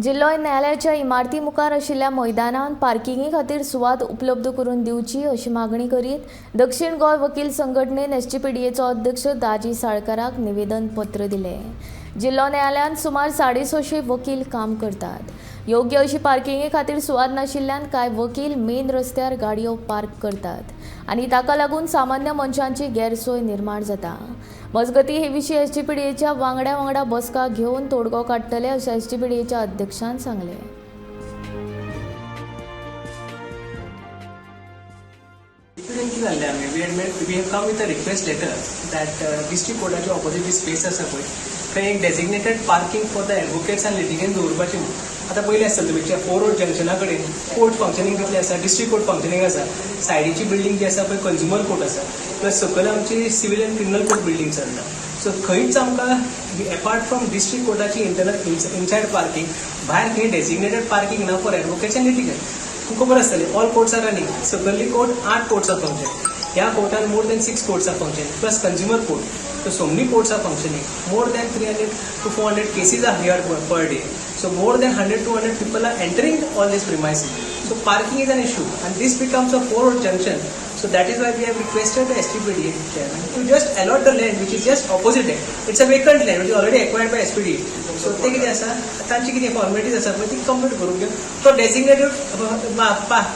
जिल्हो न्यायालयाच्या इमारती मुखार आशिल्ल्या मैदानात पार्किंगे खातीर सुवात उपलब्ध करून दिवची अशी मागणी करीत दक्षिण गोंय वकील संघटनेन एसटीपीडीएचो अध्यक्ष दाजी साळकाराक निवेदन पत्र दिले। जिल्हो न्यायालयांत सुमार 650 वकील काम करतात। योग्य अशी पार्किंगे खातीर सुवात नाशिल्ल्यान कांय वकील मेन रस्त्यार गाडयो पार्क करतात आनी ताका लागून सामान्य मनशांची गैरसोय निर्माण जाता। मजगती हे विशीं एसटीपीडीएच्या वांगडा बसका घेवन तोडगो काडटले अशें एसटीपीडीएच्या अध्यक्षान सांगलें। We have come with a request letter that district courtaच्या opposite G space आसा पळय थंय एक designated parking for the advocates and litigants दवरपाची आता पयलें आसतलें तुमच्या 4 रोड जंक्शना कडेन कोर्ट फंक्शनिंग कसलें आसा, डिस्ट्रिक्ट कोर्ट फंक्शनिंग आसा, सायडीची बिल्डिंग जी आसा पळय कंज्युमर कोर्ट आसा, प्लस सकयल आमची civil and criminal court building चलना। सो खंयच आमकां अपार्ट फ्रॉम डिस्ट्रिक्ट कोर्टाची इंटरनल इनसायड पार्किंग भायर खंय डेजिग्नेटेड पार्किंग ना फॉर एडवोकेट्स एंड लिटिगंट्स। तुमकां खबर आसतलें ऑल कोर्ट्स आर रनिंग, सकल्ली कोर्ट 8 कोर्ट्स आर फंक्शन, ह्या कोर्टान more than 6 courts are function plus consumer court, so so many courts are functioning. More than 300 to 400 cases are here per day. So more than 100 to 200 people are entering all these premises. So parking is an issue, and this becomes a 4-road junction. So that is why we have requested the STPDA chairman to just allot the land which is just opposite it. It's a vacant land which is already acquired by SPDA. So ते कितें आसा, तांची कितें formalities आसा पळय ती complete करून घेवन तो designated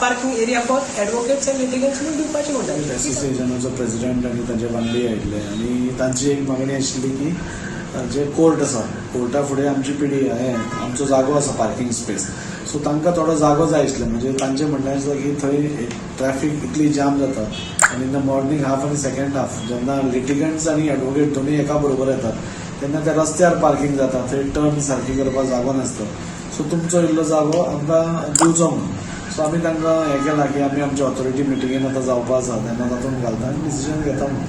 parking area for advocates and litigants म्हणून दिवपाचें म्हणटा। असोसिएशनाचो प्रेसिडेंट आनी तांचे वांगडी आयिल्ले आनी तांची एक मागणी आशिल्ली की जे कोर्ट आसा कोर्टा फुडें आमची पिढी हे आमचो जागो आसा पार्किंग स्पेस, सो तांकां थोडो जागो जाय आशिल्लो। म्हणजे तांचें म्हणणें आसा की थंय ट्रॅफिक इतली जाम जाता आनी इन द मॉर्निंग हाफ आनी सेकंड हाफ जेन्ना लिटिगंट्स आनी एडवोकेट दोनूय एका बरोबर येतात तेन्ना त्या रस्त्यार पार्किंग जाता, थंय टर्न सारकी करपाक जागो नासता। सो तुमचो इल्लो जागो आमकां दिवचो म्हणून सो आमी तांकां हें केलां की आमी आमच्या ऑथॉरिटी मिटिंगेन आतां जावपा आसा तेन्ना तातूंत घालता आनी डिसिजन घेता म्हणून।